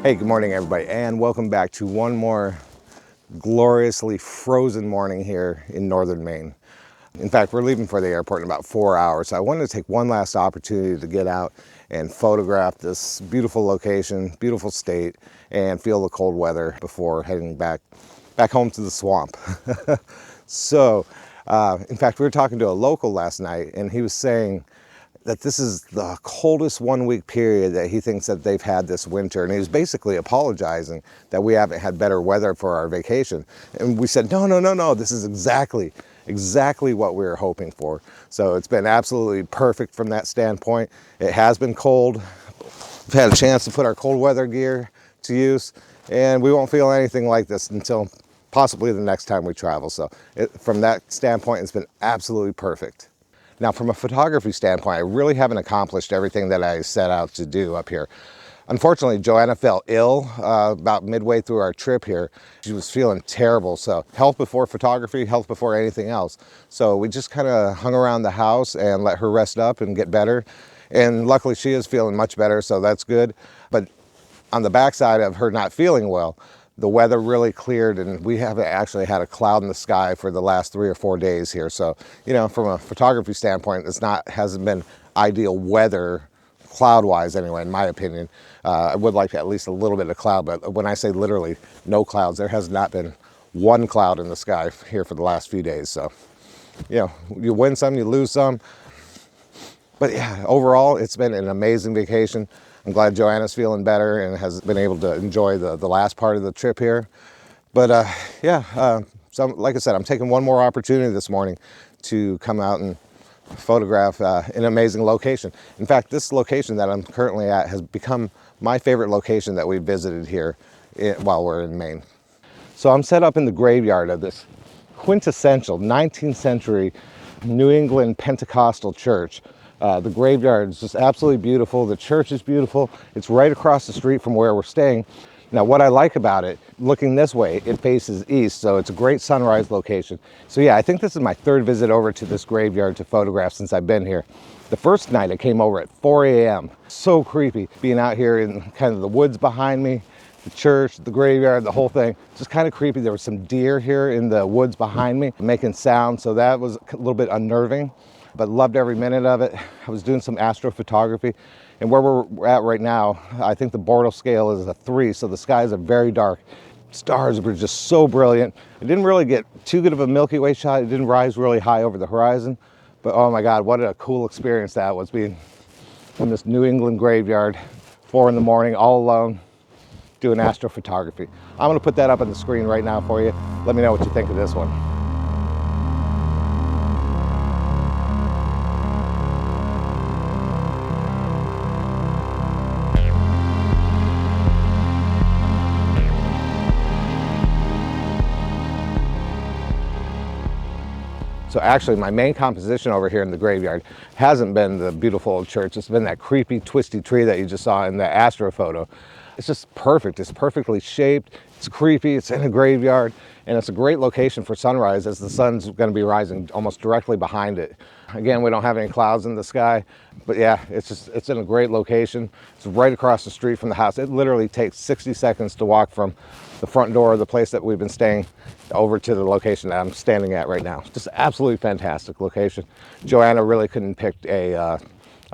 Hey, good morning everybody, and welcome back to one more gloriously frozen morning here in northern Maine. In fact, we're leaving for the airport in about 4 hours, so I wanted to take one last opportunity to get out and photograph this beautiful location, beautiful state, and feel the cold weather before heading back home to the swamp. So, in fact, we were talking to a local last night, and he was saying that this is the coldest 1 week period that he thinks that they've had this winter. And he was basically apologizing that we haven't had better weather for our vacation. And we said, no, this is exactly what we were hoping for. So it's been absolutely perfect from that standpoint. It has been cold. We've had a chance to put our cold weather gear to use, and we won't feel anything like this until possibly the next time we travel. So from that standpoint, it's been absolutely perfect. Now, from a photography standpoint, I really haven't accomplished everything that I set out to do up here. Unfortunately, Joanna fell ill about midway through our trip here. She was feeling terrible, so health before photography, health before anything else. So we just kind of hung around the house and let her rest up and get better. And luckily, she is feeling much better, so that's good. But on the backside of her not feeling well, the weather really cleared, and we haven't actually had a cloud in the sky for the last 3 or 4 days here. So, you know, from a photography standpoint, hasn't been ideal weather, cloud-wise anyway, in my opinion. I would like at least a little bit of cloud, but when I say literally no clouds, there has not been one cloud in the sky here for the last few days. So, you know, you win some, you lose some. But yeah, overall, it's been an amazing vacation. I'm glad Joanna's feeling better and has been able to enjoy the last part of the trip here. But so like I said, I'm taking one more opportunity this morning to come out and photograph an amazing location. In fact, this location that I'm currently at has become my favorite location that we visited here while we're in Maine. So I'm set up in the graveyard of this quintessential 19th century New England Pentecostal church. The graveyard is just absolutely beautiful. The church is beautiful. It's right across the street from where we're staying. Now, what I like about it, looking this way, it faces east, so it's a great sunrise location. So yeah, I think this is my third visit over to this graveyard to photograph since I've been here. The first night I came over at 4 a.m. So creepy being out here in kind of the woods behind me, the church, the graveyard, the whole thing. Just kind of creepy. There were some deer here in the woods behind me making sound, so that was a little bit unnerving, but loved every minute of it. I was doing some astrophotography, and where we're at right now, I think the Bortle scale is a 3, so the skies are very dark. Stars were just so brilliant. I didn't really get too good of a Milky Way shot. It didn't rise really high over the horizon, but oh my God, what a cool experience that was, being in this New England graveyard, 4 in the morning, all alone, doing astrophotography. I'm gonna put that up on the screen right now for you. Let me know what you think of this one. So actually, my main composition over here in the graveyard hasn't been the beautiful old church. It's been that creepy, twisty tree that you just saw in the astro photo. It's just perfect. It's perfectly shaped. It's creepy. It's in a graveyard, and it's a great location for sunrise as the sun's going to be rising almost directly behind it. Again, we don't have any clouds in the sky, but yeah, it's in a great location. It's right across the street from the house. It literally takes 60 seconds to walk from the front door of the place that we've been staying over to the location that I'm standing at right now. Just absolutely fantastic location. Joanna really couldn't pick a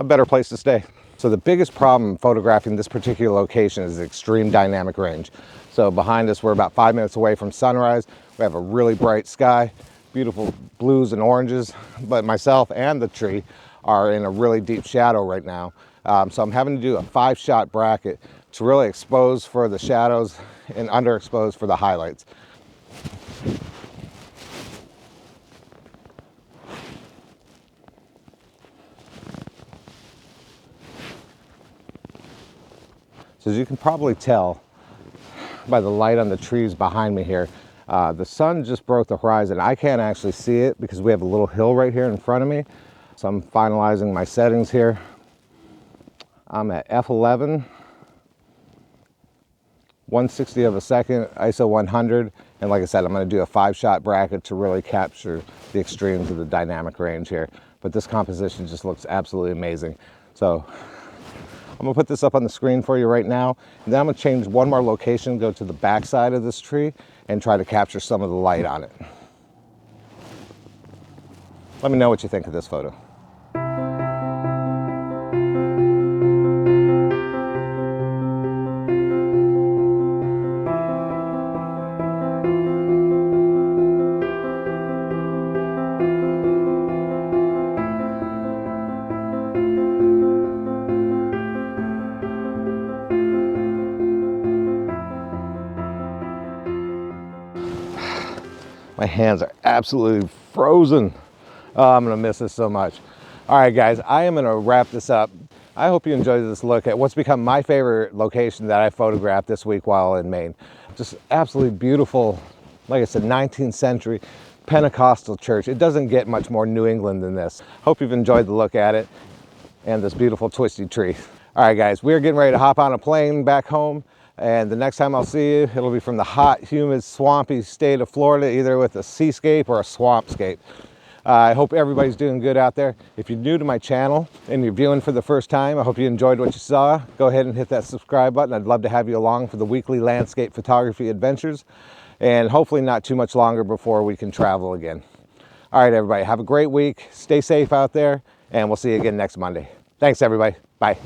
better place to stay. So the biggest problem photographing this particular location is the extreme dynamic range. So behind us, we're about 5 minutes away from sunrise. We have a really bright sky, beautiful blues and oranges, but myself and the tree are in a really deep shadow right now. So I'm having to do a 5-shot bracket to really expose for the shadows and underexpose for the highlights. So as you can probably tell by the light on the trees behind me here, the sun just broke the horizon. I can't actually see it because we have a little hill right here in front of me. So I'm finalizing my settings here. I'm at f11, 1/60 of a second, ISO 100. And like I said, I'm going to do a 5-shot bracket to really capture the extremes of the dynamic range here. But this composition just looks absolutely amazing. So I'm gonna put this up on the screen for you right now, and then I'm gonna change one more location, go to the back side of this tree, and try to capture some of the light on it. Let me know what you think of this photo. My hands are absolutely frozen. Oh, I'm gonna miss this so much. All right, guys, I am gonna wrap this up. I hope you enjoyed this look at what's become my favorite location that I photographed this week while in Maine. Just absolutely beautiful, like I said, 19th century Pentecostal church. It doesn't get much more New England than this. Hope you've enjoyed the look at it and this beautiful twisty tree. All right, guys, we're getting ready to hop on a plane back home. And the next time I'll see you, it'll be from the hot, humid, swampy state of Florida, either with a seascape or a swampscape. I hope everybody's doing good out there. If you're new to my channel and you're viewing for the first time, I hope you enjoyed what you saw. Go ahead and hit that subscribe button. I'd love to have you along for the weekly landscape photography adventures, and hopefully not too much longer before we can travel again. All right, everybody, have a great week. Stay safe out there, and we'll see you again next Monday. Thanks, everybody. Bye.